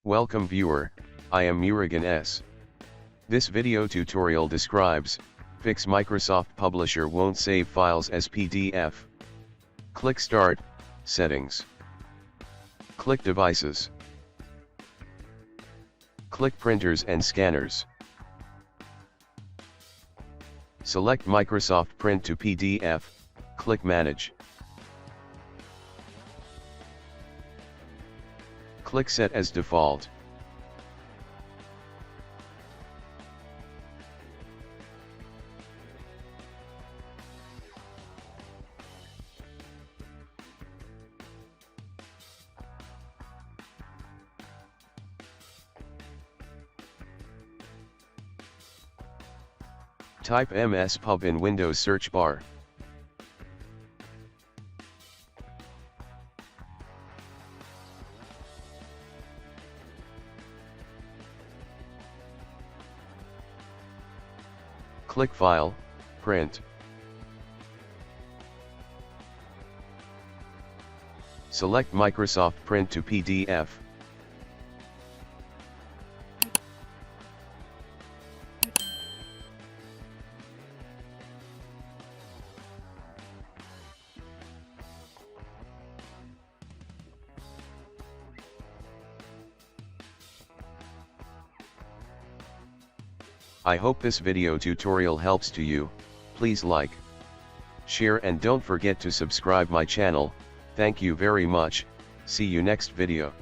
Welcome viewer, I am Murugan S. This video tutorial describes, fix Microsoft Publisher won't save files as PDF. Click Start, Settings. Click Devices. Click Printers and Scanners. Select Microsoft Print to PDF, click Manage. Click Set as Default. Type MSPub in Windows search bar. Click File, Print. Select Microsoft Print to PDF. I hope this video tutorial helps to you. Please like, share and don't forget to subscribe my channel. Thank you very much. See you next video.